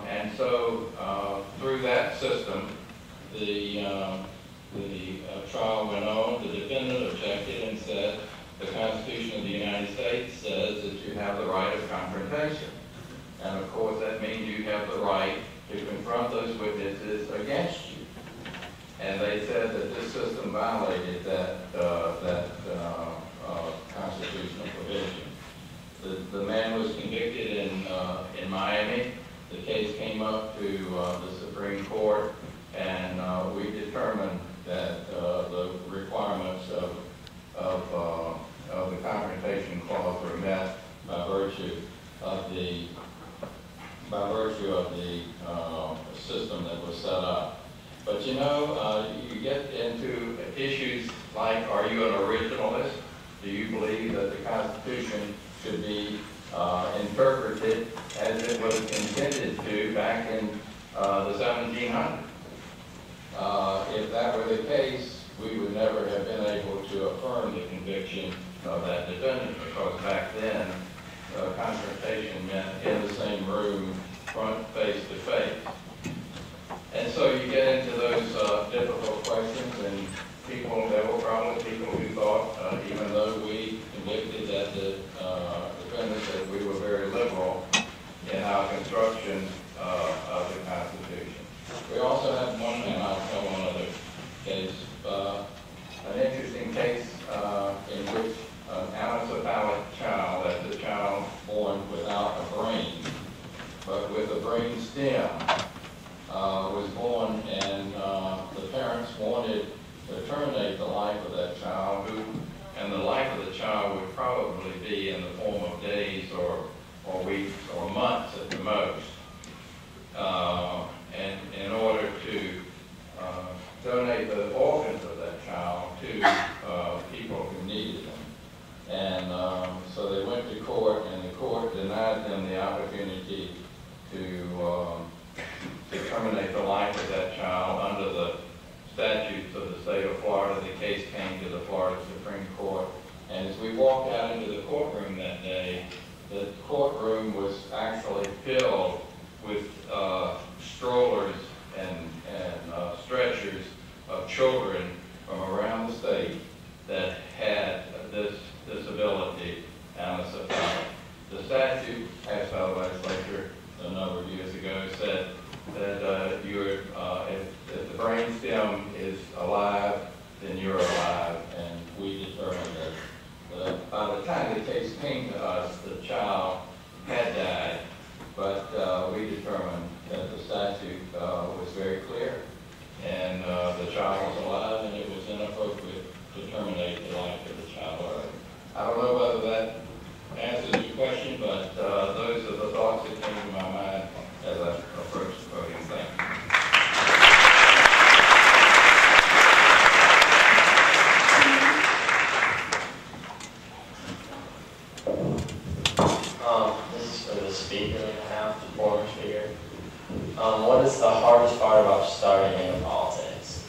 And so through that system, the trial went on. The defendant objected and said, the Constitution of the United States says that you have the right of confrontation. And of course, that means you have the right to confront those witnesses against you. And they said that this system violated that constitutional provision. The man was convicted in Miami. The case came up to the Supreme Court, and we determined that the requirements of the Confrontation Clause were met by virtue of the system that was set up. But you know, you get into issues like, are you an originalist? Do you believe that the Constitution should be interpreted as it was intended to back in the 1700s? If that were the case, we would never have been able to affirm the conviction of that defendant, because back then, confrontation meant in the same room, front, face to face. And so you get into those difficult questions, and there were probably people who thought, even though we convicted that the defendant, that we were very liberal in our construction of the Constitution. We also have one, and I'll tell one other case, an interesting case in which an anencephalic child, that's a child born without a brain, but with a brain stem, was born, and the parents wanted to terminate the life of that child, and the life of the child would probably be in the form of days or weeks or months at the most. And in order to donate the organs of that child to people who needed them. And so they went to court, and the court denied them the opportunity to terminate the life of that child under the statutes of the state of Florida. The case came to the Florida Supreme Court. And as we walked out into the courtroom that day, the courtroom was actually filled with strollers and stretchers of children from around the state that had this disability, anencephalic. The statute passed by the legislature a number of years ago said that if the brain stem is alive, then you're alive, and we determined that by the time the case came to us, the child had died, but we determined that the statute was very clear, and the child was alive, and it was inappropriate to terminate the life of the child. I don't know whether that answers your question, but those are the thoughts that came to my mind as I approached the podium. Thank you. This is for the speaker and a half, the former speaker. What is the hardest part about starting in politics?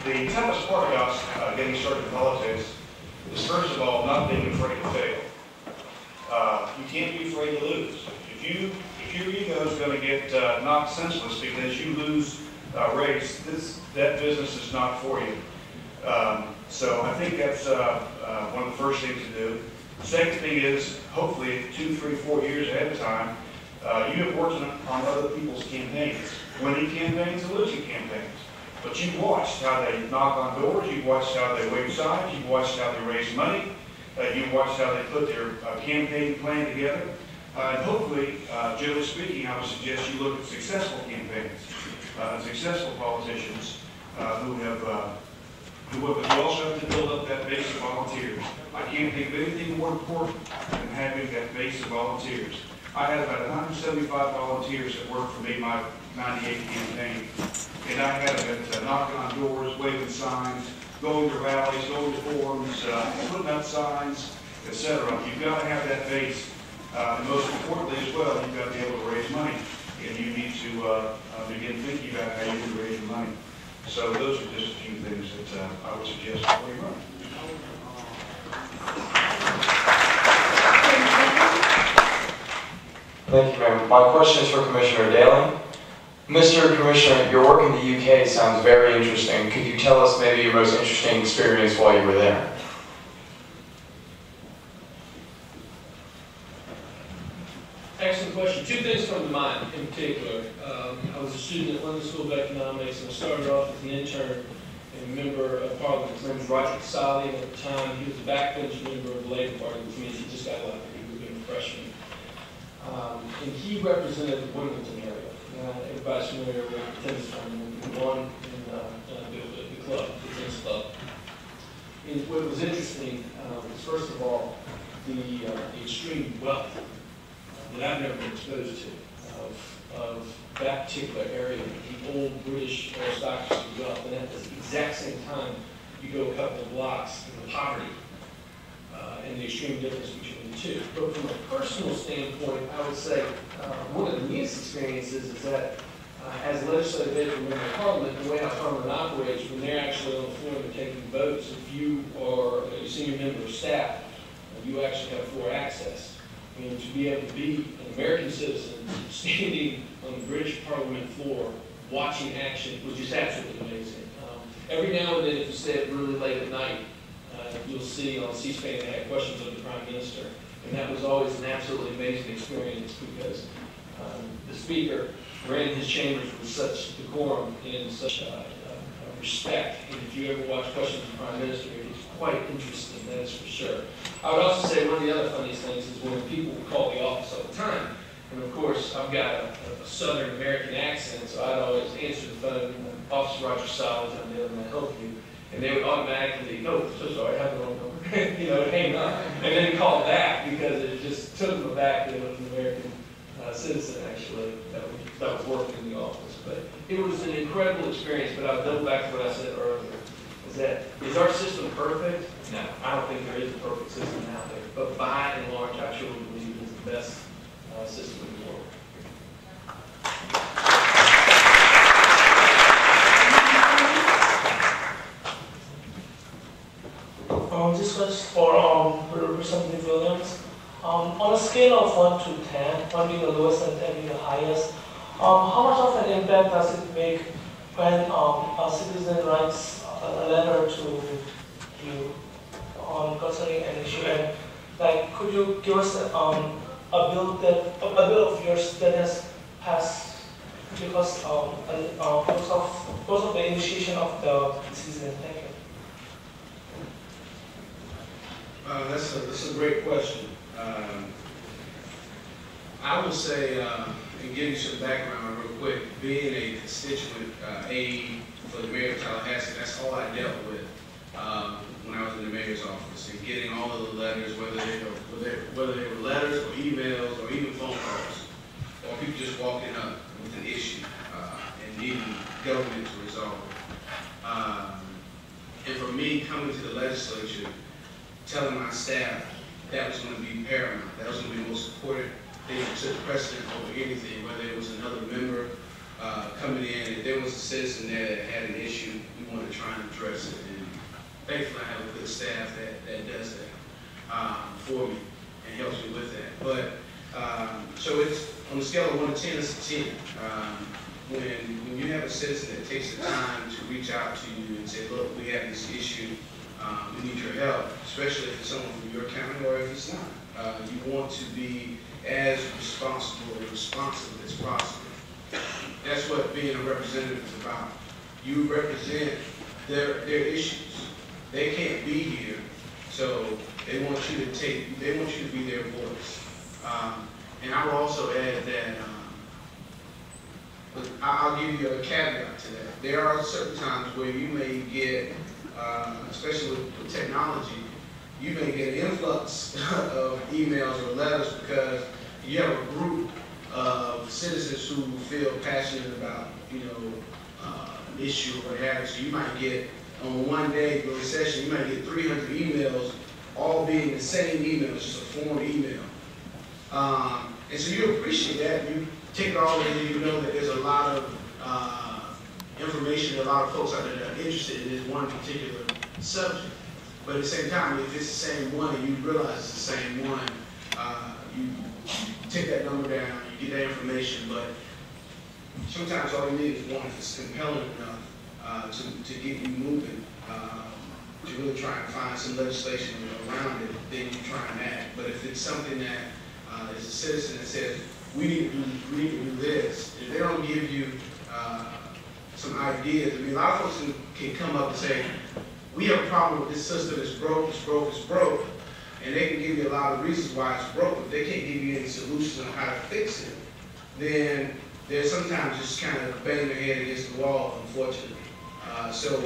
The toughest part about getting started in politics is, first of all, not being afraid to fail. You can't be afraid to lose. If your ego is going to get knocked senseless because you lose a race, that business is not for you. So I think that's one of the first things to do. The second thing is, hopefully, 2, 3, 4 years ahead of time, you have worked on other people's campaigns, winning campaigns and losing campaigns. But you've watched how they knock on doors, you've watched how they wave signs, you've watched how they raise money, you've watched how they put their campaign plan together. And hopefully, generally speaking, I would suggest you look at successful campaigns, successful politicians who also have to build up that base of volunteers. I can't think of anything more important than having that base of volunteers. I had about 175 volunteers that worked for me my 98 campaign. And I had them knocking on doors, waving signs, going to rallies, going to forums, putting up signs, etc. You've got to have that base. And most importantly as well, you've got to be able to raise money. And you need to begin thinking about how you can raise your money. So those are just a few things that I would suggest before you run. Thank you, ma'am. My question is for Commissioner Daly. Mr. Commissioner, your work in the UK sounds very interesting. Could you tell us maybe your most interesting experience while you were there? Excellent question. Two things come to mind in particular. I was a student at London School of Economics, and I started off as an intern and a member of Parliament. His name was Roger Casali, and at the time he was a backbench member of the Labour Party, which means he just got elected. He was a freshman. And he represented the Wimbledon area. Everybody's familiar with the tennis tournament. He won in the club, the tennis club. And what was interesting was, first of all, the extreme wealth that I've never been exposed to of that particular area, the old British aristocracy wealth. And at the exact same time, you go a couple of blocks in the poverty and the extreme difference between the two. But from a personal standpoint, I would say one of the neatest experiences is that as a legislative aide member of Parliament, the way our Parliament operates, when they're actually on the floor and they're taking votes, if you are a senior member of staff, you actually have floor access. And to be able to be an American citizen standing on the British Parliament floor watching action was just absolutely amazing. Every now and then, if you stay up really late at night, you'll see on C-SPAN they had questions of the Prime Minister. And that was always an absolutely amazing experience because the Speaker ran his chambers with such decorum and such respect. And if you ever watch Questions of the Prime Minister, it's quite interesting, that is for sure. I would also say one of the other funniest things is when people would call the office all the time. And of course, I've got a Southern American accent, so I'd always answer the phone, Officer Roger Solid, I'm the other man, help you. And they would automatically, oh, so sorry, I have the wrong number, hang up. And then call back because it just took them aback that it was an American citizen, actually, that was working in the office. But it was an incredible experience, but I'll double back to what I said earlier. Is our system perfect? No, I don't think there is a perfect system out there. But by and large, I truly believe it is the best system in the world. This was for Representative Williams. On a scale of 1 to 10, 1 being the lowest and 10 being the highest, how much of an impact does it make when a citizen writes a letter to you concerning an issue? And like, could you give us a bill of yours that has passed because of the initiation of the citizen? Thank you. That's a great question. I would say, and give you some background real quick, being a constituent aide for the mayor of Tallahassee, that's all I dealt with when I was in the mayor's office, and getting all of the letters, whether they were letters or emails or even phone calls, or people just walking up with an issue and needing government to resolve it. And for me, coming to the legislature, telling my staff that was going to be paramount, that was going to be the most important thing that took precedent over anything, whether it was another member coming in, if there was a citizen there that had an issue, we wanted to try and address it. And thankfully I have a good staff that does that for me and helps me with that. But, so it's, on the scale of 1 to 10, it's a 10. When you have a citizen that takes the time to reach out to you and say, look, we have this issue, we need your help, especially if it's someone from your county or if it's not. You want to be as responsible and responsive as possible. That's what being a representative is about. You represent their issues. They can't be here, so they want you to be their voice. And I will also add that, I'll give you a caveat to that. There are certain times where you may get, especially with technology, you may get an influx of emails or letters because you have a group of citizens who feel passionate about, an issue or what have you. So you might get, on one day during a session, you might get 300 emails, all being the same email, it's just a form email. And so you appreciate that. You take it all in, you know that there's a lot of information, a lot of folks out there that are interested in this one particular subject. But at the same time, if it's the same one and you realize it's the same one, take that number down, you get that information, but sometimes all you need is one, if it's compelling enough to get you moving, to really try and find some legislation around it, then you try and act. But if it's something that is a citizen that says, we need to do this, if they don't give you some ideas, I mean, a lot of folks can come up and say, we have a problem with this system, it's broke, it's broke, it's broke, and they can give you a lot of reasons why it's broke, but they can't give you any solutions on how to fix it, then they're sometimes just kind of banging their head against the wall, unfortunately. So